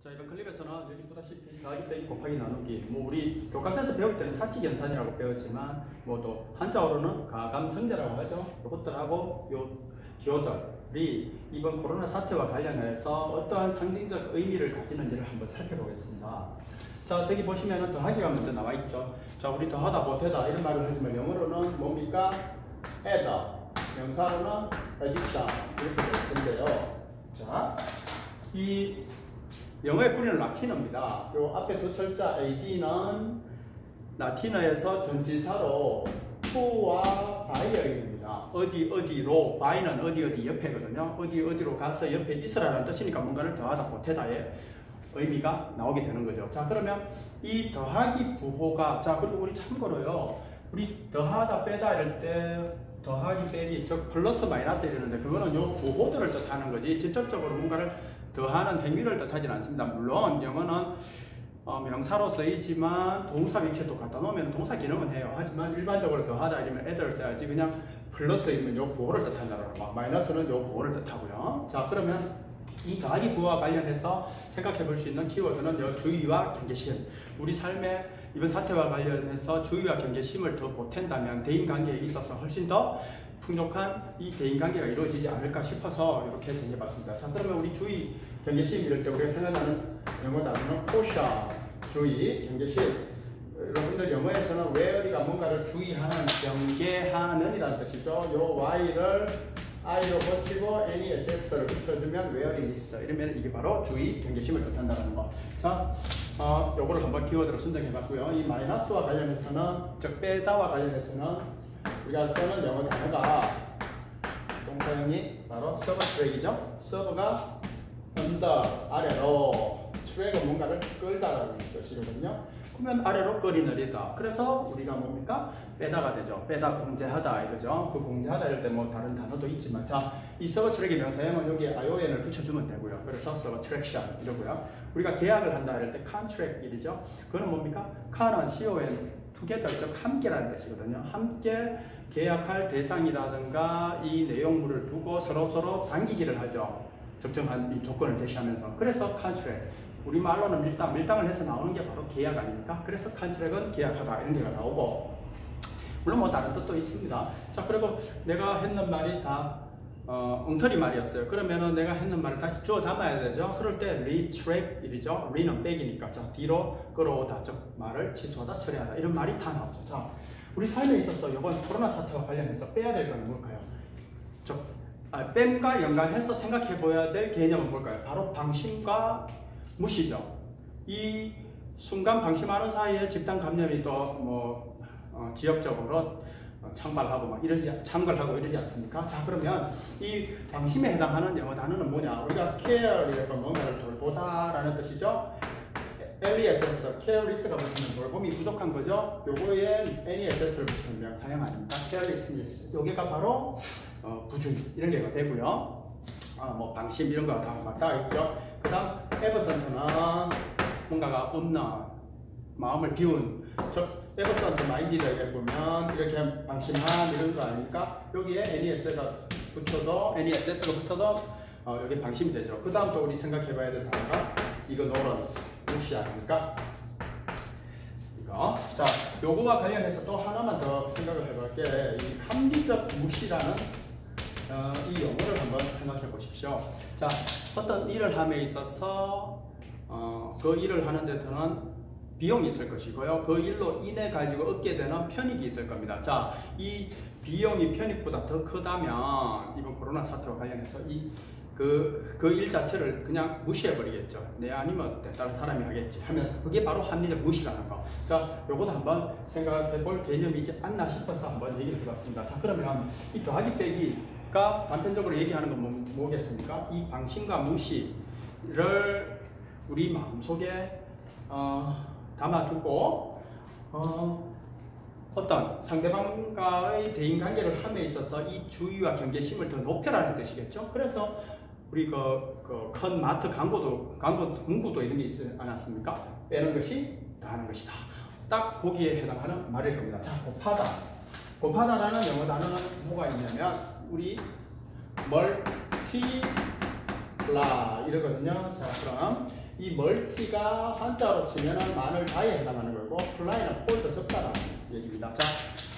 자, 이번 클립에서는 여기 보다시피 더하기 빼기 곱하기 나누기, 우리 교과서에서 배울 때는 사칙연산이라고 배웠지만 또 한자어로는 가감성제라고 하죠. 이것들하고 요 기호들이 이번 코로나 사태와 관련해서 어떠한 상징적 의미를 가지는지를 한번 살펴보겠습니다. 자, 저기 보시면은 더하기가 먼저 나와 있죠. 자, 우리 더하다 보태다 이런 말을 하지만 영어로는 뭡니까? add, 명사로는 addition 이렇게 될 텐데요. 자, 이 영어의 뿌리는 라틴어입니다. 요 앞에 두 철자 ad는 라틴어에서 전치사로 to와 by입니다. 어디로, by는 어디 옆에거든요. 어디로 가서 옆에 있으라는 뜻이니까 뭔가를 더하다 보태다의 의미가 나오게 되는 거죠. 자, 그러면 이 더하기 부호가, 자, 그리고 우리 참고로요, 우리 더하다 빼다 이럴 때 더하기 빼기, 즉 플러스 마이너스 이러는데 그거는 요 부호들을 뜻하는 거지 직접적으로 뭔가를 더하는 행위를 뜻하진 않습니다. 물론 영어는 명사로 쓰이지만 동사 위치에 또 갖다 놓으면 동사 기능은 해요. 하지만 일반적으로 더하다 이러면 add를 써야지 그냥 플러스이면 요 부호를 뜻한다라는 거, 마이너스는 요 부호를 뜻하고요. 자, 그러면 이 더하기 부호와 관련해서 생각해 볼 수 있는 키워드는 요 주의와 경계심. 우리 삶의 이번 사태와 관련해서 주의와 경계심을 더 보탠다면 대인관계에 있어서 훨씬 더 풍족한 이 대인관계가 이루어지지 않을까 싶어서 이렇게 정해봤습니다. 자, 그러면 우리 주의, 경계심 이럴 때 우리가 생각나는 영어 단어는 caution, 주의, 경계심. 여러분들 영어에서는 where이가 뭔가를 주의하는, 경계하는 이라는 뜻이죠. 요 y를 i로 고치고 any ss를 붙여주면 where it is 이러면 이게 바로 주의, 경계심을 뜻한다는 거. 자, 요거를 한번 키워드로 선정해봤고요. 이 마이너스와 관련해서는, 즉 빼다와 관련해서는 우리가 쓰는 영어 단어가 동사형이 바로 서버 트랙이죠. 서버가 under, 아래로, 트랙은 뭔가를 끌다라는 뜻이거든요. 그러면 아래로 끌이느리다. 그래서 우리가 뭡니까? 빼다가 되죠. 빼다, 공제하다 이거죠. 그 공제하다 이럴 때 뭐 다른 단어도 있지만, 자, 이 서버 트랙의 명사형은 여기에 ion을 붙여주면 되고요. 그래서 서버 트랙션 이러고요. 우리가 계약을 한다 이럴 때 contract 일이죠. 그거는 뭡니까? con은 con together, 즉 함께라는 뜻이거든요. 함께 계약할 대상이라든가 이 내용물을 두고 서로 당기기를 하죠. 적정한 이 조건을 제시하면서. 그래서 contract. 우리말로는 밀당을 해서 나오는 게 바로 계약 아닙니까? 그래서 contract은 계약하다 이런 게가 나오고, 물론 뭐 다른 뜻도 있습니다. 자, 그리고 내가 했는 말이 다 엉터리 말이었어요. 그러면은 내가 했는 말을 다시 주워 담아야 되죠. 그럴 때 retract 일이죠. re는 빼기니까, 자, 뒤로 끌어오다, 즉 말을 취소하다, 처리하다 이런 말이 다 나오죠. 자, 우리 삶에 있어서 이번 코로나 사태와 관련해서 빼야 될 건 뭘까요? 즉 뺨과 연관해서 생각해 보아야 될 개념은 뭘까요? 바로 방심과 무시죠. 이 순간 방심하는 사이에 집단 감염이 또 지역적으로 창발하고 막 창궐하고 이러지 않습니까? 자, 그러면 이 방심에 해당하는 영어 단어는 뭐냐? 우리가 care이라고 뭔가를 돌보다라는 뜻이죠. LESS, careless가 붙으면 돌봄이 부족한 거죠. 요거에 NESS를 붙이면 명사형 아닙니까? carelessness. 요게가 바로 부주의 이런 게가 되고요. 뭐 방심 이런 거 다 맞닿아 있죠. 그 다음 absent는 뭔가가 없는, 마음을 비운, 즉 absent minded에 보면 이렇게 방심한 이런 거 아닙니까? 여기에 NESS가 붙어도 여기 방심이 되죠. 그 다음 또 우리 생각해 봐야 될 단어가 ignorance, 무시 아닙니까? 이거. 자, 요거와 관련해서 또 하나만 더 생각을 해볼게. 이 합리적 무시라는 이 용어를 한번 생각해 보십시오. 자, 어떤 일을 함에 있어서 그 일을 하는 데 드는 비용이 있을 것이고요. 그 일로 인해 가지고 얻게 되는 편익이 있을 겁니다. 자, 이 비용이 편익보다 더 크다면 이번 코로나 사태와 관련해서 그 일 자체를 그냥 무시해 버리겠죠. 내 아니면 다른 사람이 하겠지 하면서, 그게 바로 합리적 무시라는 거. 자, 요것도 한번 생각해 볼 개념이지 않나 싶어서 한번 얘기를 해봤습니다. 자, 그러면 이 더하기 빼기가 단편적으로 얘기하는 건 뭐겠습니까? 이 방심과 무시를 우리 마음속에 담아두고 어떤 상대방과의 대인관계를 함에 있어서 이 주의와 경계심을 더 높여라는 뜻이겠죠. 그래서 우리 큰 마트 광고 문구도 이런 게 있지 않았습니까? 빼는 것이 더하는 것이다. 딱 거기에 해당하는 말일 겁니다. 자, 곱하다. 곱하다라는 영어 단어는 뭐가 있냐면 우리 multiply 이러거든요. 자, 그럼 이 멀티가 한자로 치면은 많을 다에 해당하는 거고 플라이는 폴더 적다라는 얘기입니다. 자,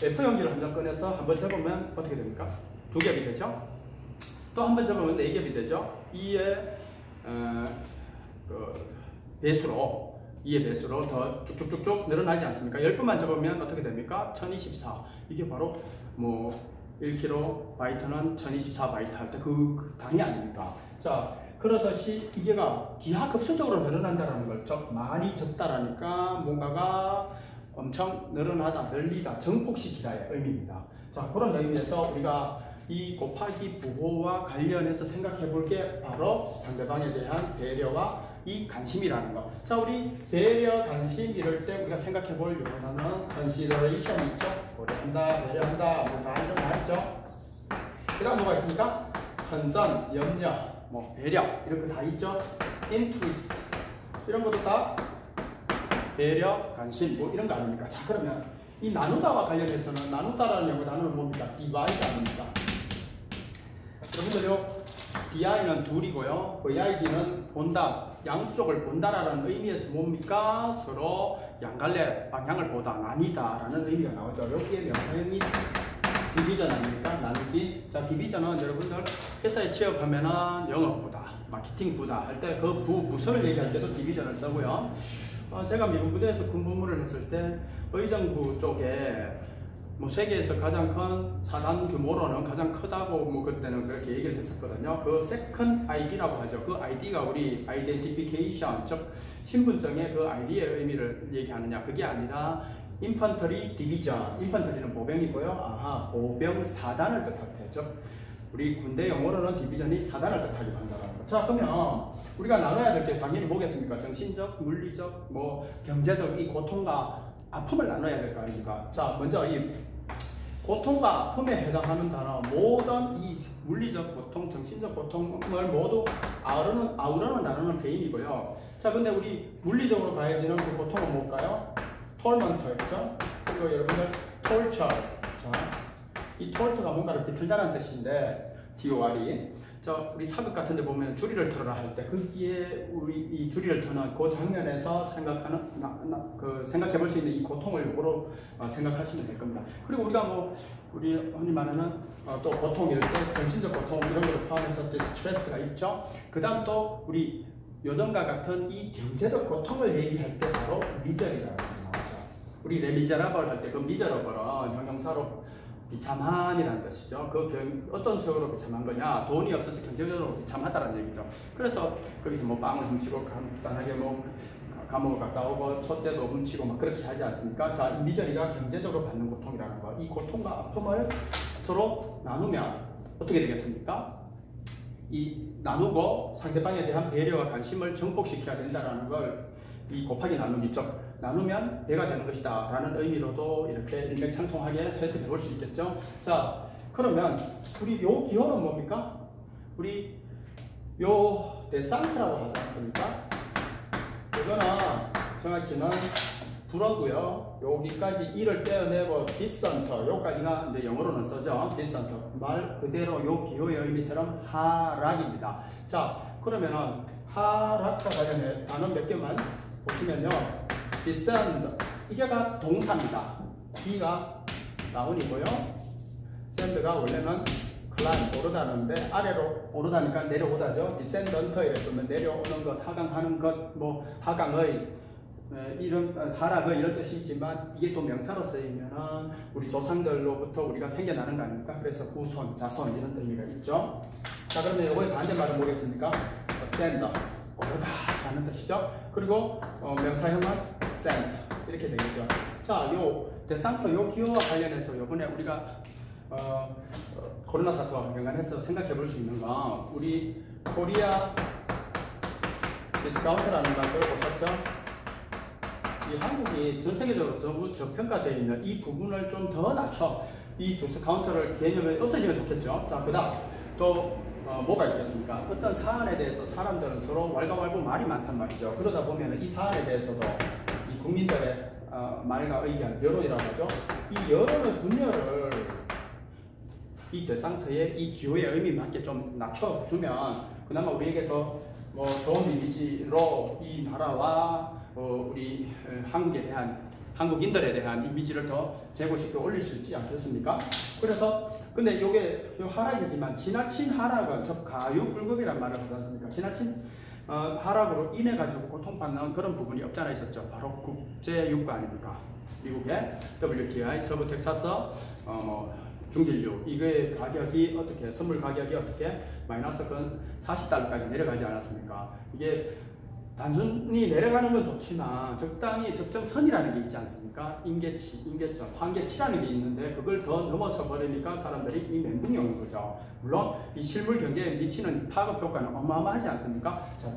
F 용지를 한 장 꺼내서 한번 접으면 어떻게 됩니까? 2겹이 되죠? 또 한 번 접으면 4겹이 되죠? 2의 배수로 2의 배수로 더 쭉쭉쭉쭉 늘어나지 않습니까? 10번만 접으면 어떻게 됩니까? 1024. 이게 바로 뭐 1kB는 1024바이트 할 때 그 당이 아닙니까? 자, 그러듯이 이게가 기하급수적으로 늘어난다는 걸, 즉 많이 적다라니까 뭔가가 엄청 늘어나다, 늘리다, 증폭시키다의 의미입니다. 자, 그런 의미에서 우리가 이 곱하기 부호와 관련해서 생각해 볼 게 바로 상대방에 대한 배려와 이 관심이라는 거. 자, 우리 배려, 관심 이럴 때 우리가 생각해 볼 용어는 consideration 있죠? 고려한다, 배려한다, 뭔가 이런 거 있죠? 그 다음 뭐가 있습니까? concern, 염려, 뭐 배려 이런 거 다 있죠? interest 이런 것도 다 배려, 관심 뭐 이런 거 아닙니까? 자, 그러면 이 나누다와 관련해서는 나누다라는 영어 단어는 뭡니까? divide 아닙니까? 여러분들요, di는 둘이고요, vid는 본다, 양쪽을 본다라는 의미에서 뭡니까? 서로 양갈래 방향을 보다, 나뉘다라는 의미가 나오죠. 여기에 명사형이 디비전 아닙니까? 나누기. 자, 디비전은 여러분들 회사에 취업하면은 영업부다, 마케팅부다 할 때 그 부서를 얘기할 때도 디비전을 쓰고요. 제가 미국 부대에서 근무를 했을 때 의정부 쪽에 뭐 세계에서 가장 큰 사단 규모로는 가장 크다고 뭐 그때는 그렇게 얘기를 했었거든요. 그 세컨 아이디라고 하죠. 그 아이디가 우리 아이덴티피케이션, 즉 신분증의 그 아이디의 의미를 얘기하느냐, 그게 아니라 인펀터리 디비전, 인펀터리는 보병이고요. 아하, 보병 사단을 뜻하대. 즉 우리 군대 용어로는 디비전이 사단을 뜻하기도 한다는 거. 자, 그러면 우리가 나눠야 될 게 당연히 뭐겠습니까? 정신적, 물리적, 뭐 경제적 이 고통과 아픔을 나눠야 될 거 아닙니까? 자, 먼저 이 고통과 아픔에 해당하는 단어, 모든 이 물리적 고통, 정신적 고통을 모두 아우르는 단어는 페인이고요. 자, 근데 우리 물리적으로 가해지는 그 고통은 뭘까요? torment였죠? 그리고 여러분들 torture. 자, 이 torture가 뭔가를 비틀다는 뜻인데 TOR이. 자, 우리 사극 같은 데 보면 주리를 틀어라 할 때 거기에 우리 이 주리를 트는 그 장면에서 생각하는 생각해 볼 수 있는 이 고통을 요거로 생각하시면 될 겁니다. 그리고 우리가 뭐 우리 흔히 말하는 또 고통일 때 정신적 고통 이런 걸 포함해서 스트레스가 있죠. 그다음 또 우리 요즘과 같은 이 경제적 고통을 얘기할 때 바로 미저리라고 나오죠. 우리 레미제라블 할 때 그 미저러블은 형용사로 비참한이라는 뜻이죠. 어떤 식으로 비참한 거냐? 돈이 없어서 경제적으로 비참하다는 얘기죠. 그래서 거기서 뭐 빵을 훔치고 간단하게 뭐 감옥을 갔다 오고 촛대도 훔치고 막 그렇게 하지 않습니까? 자, 이 미저리가 경제적으로 받는 고통이라는 거. 이 고통과 아픔을 서로 나누면 어떻게 되겠습니까? 이 나누고 상대방에 대한 배려와 관심을 증폭시켜야 된다는 걸 이 곱하기 나누기죠. 나누면 배가 되는 것이다 라는 의미로도 이렇게 일맥상통하게 해석해 볼 수 있겠죠. 자, 그러면 우리 요 기호는 뭡니까? 우리 요 데산트라고 하지 않습니까? 이거는 정확히는 불어고요. 여기까지 이를 떼어내고 디센터, 여기까지가 이제 영어로는 써죠. 디센터. 말 그대로 요 기호의 의미처럼 하락입니다. 자, 그러면은 하락과 관련해 단어 몇 개만 보시면요. descend, 이게가 동사입니다. D가 나운이고요. send가 원래는 climb, 오르다는데 아래로 오르다니까 내려오다죠. descendant 이랬으면 내려오는 것, 하강하는 것, 뭐 하강의 이런 하락의 이런 뜻이지만 이게 또 명사로 쓰이면은 우리 조상들로부터 우리가 생겨나는 거 아닙니까? 그래서 후손, 자손 이런 의미가 있죠. 자, 그러면 이거의 반대말은 뭐겠습니까? ascend, 오르다 라는 뜻이죠. 그리고 명사형은 send 이렇게 되겠죠. 자, 요 데산터 요 기호와 관련해서 요번에 우리가 코로나 사태와 관련해서 생각해 볼 수 있는 건 우리 코리아 디스카운트라는 말 들어보셨죠? 이 한국이 전 세계적으로 전부 저평가되어 있는 이 부분을 좀 더 낮춰 이 디스카운트를 개념에 없어지면 좋겠죠. 자, 그 다음 또 뭐가 있겠습니까? 어떤 사안에 대해서 사람들은 서로 왈가왈부 말이 많단 말이죠. 그러다 보면 이 사안에 대해서도 이 국민들의 말과 의견, 여론이라고 하죠. 이 여론의 분열을 이 대상터의 이 기호의 의미에 맞게 좀 낮춰주면 그나마 우리에게 더 뭐 좋은 이미지로 이 나라와 우리 한국에 대한 한국인들에 대한 이미지를 더 제고시켜 올릴 수 있지 않겠습니까? 그래서 근데 요게 요 하락이지만 지나친 하락은 저 가유불급이란 말을 하지 않습니까? 지나친 하락으로 인해 가지고 고통받는 그런 부분이 없잖아 있었죠. 바로 국제 유가 아닙니까? 미국의 WTI 서부 텍사스 중진류 이거의 가격이 어떻게 선물 가격이 어떻게 마이너스 근 40달러까지 내려가지 않았습니까? 이게 단순히 내려가는 건 좋지만 적당히 적정선이라는 게 있지 않습니까? 임계치, 임계점, 한계치라는 게 있는데 그걸 더 넘어서 버리니까 사람들이 이 멘붕이 오는 거죠. 물론 이 실물 경제에 미치는 파급 효과는 어마어마하지 않습니까? 자,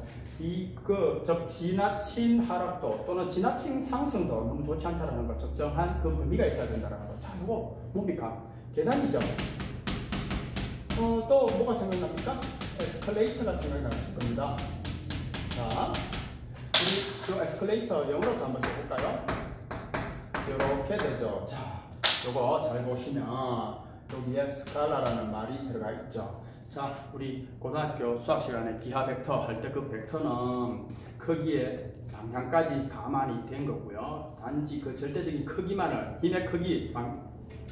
지나친 하락도 또는 지나친 상승도 너무 좋지 않다라는 거 적정한 그 의미가 있어야 된다는 거. 자, 이거 뭡니까? 계단이죠. 또 뭐가 생각납니까? 에스컬레이터가 생각나실 겁니다. 자, 우리 그 에스컬레이터 영어로도 한번 써볼까요? 이렇게 되죠. 자, 요거 잘 보시면 여기에 스칼라라는 말이 들어가 있죠. 자, 우리 고등학교 수학 시간에 기하 벡터 할 때 그 벡터는 크기의 방향까지 감안이 된 거고요. 단지 그 절대적인 크기만을, 힘의 크기,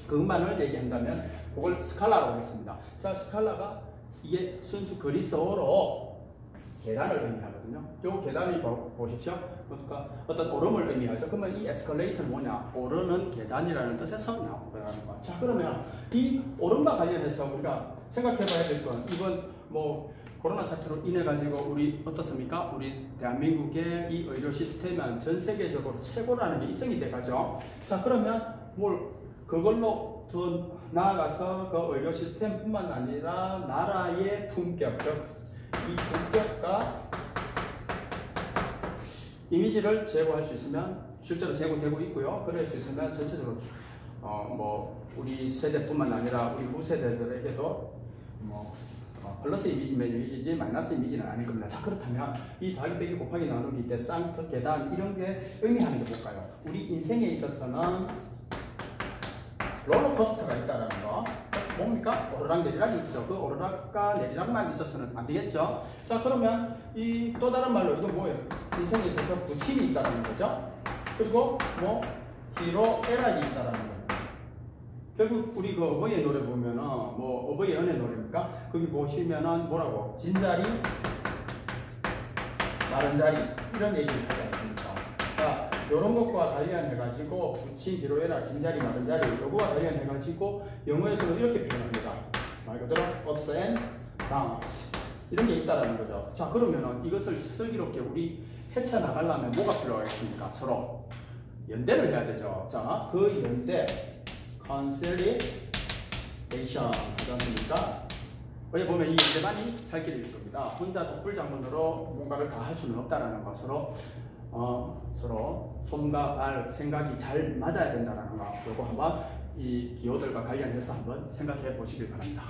그것만을 얘기한다면 그걸 스칼라라고 했습니다. 자, 스칼라가 이게 순수 그리스어로 계단을 의미하거든요. 요 계단이 보십시오. 그러니까 어떤 오름을 의미하죠. 그러면 이 에스컬레이터는 뭐냐? 오르는 계단이라는 뜻에서 나온 거라는 거. 자, 그러면 이 오름과 관련해서 우리가 생각해봐야 될 건 이번 뭐 코로나 사태로 인해 가지고 우리 어떻습니까? 우리 대한민국의 이 의료 시스템은 전 세계적으로 최고라는 게 인정이 돼가죠. 자, 그러면 뭘 그걸로 더 나아가서 그 의료 시스템뿐만 아니라 나라의 품격, 즉 이 품격과 이미지를 제고할 수 있으면 실제로 제고되고 있고요. 그럴 수 있으면 전체적으로 뭐 우리 세대뿐만 아니라 우리 후세대들에게도 뭐 플러스 이미지지 마이너스 이미지는 아닐 겁니다. 자, 그렇다면 이 더하기 빼기 곱하기 나누기 데상트 계단 이런 게 의미하는 게 뭘까요? 우리 인생에 있어서는 롤러코스터가 있다는 거. 뭡니까? 오르락 내리락이 있죠. 그 오르락과 내리락만 있어서는 안 되겠죠. 자, 그러면 이 또 다른 말로 이거 뭐예요? 인생에 있어서 부침이 있다는 거죠. 그리고 뭐 희로애락이 있다는 거예요. 결국 우리 그 어버이의 노래 보면은 뭐 어버이의 은혜 노래입니까? 거기 보시면은 뭐라고? 진자리, 마른 자리 이런 얘기를 하지 않습니까? 자, 요런 것과 관련해가지고 부침, 희로애락, 진자리, 마른 자리 요거와 관련해가지고 영어에서는 이렇게 표현합니다. 말 그대로 ups and downs 이런 게 있다라는 거죠. 자, 그러면은 이것을 슬기롭게 우리 헤쳐나가려면 뭐가 필요하겠습니까? 서로 연대를 해야 되죠. 자, 그 연대 conciliation 하지 않습니까? 여기 보면 이 연대만이 살 길일 겁니다. 혼자 독불장군으로 뭔가를 다 할 수는 없다라는 것으로 서로 손과 발 생각이 잘 맞아야 된다는 거. 요거 한번 이 기호들과 관련해서 한번 생각해 보시길 바랍니다.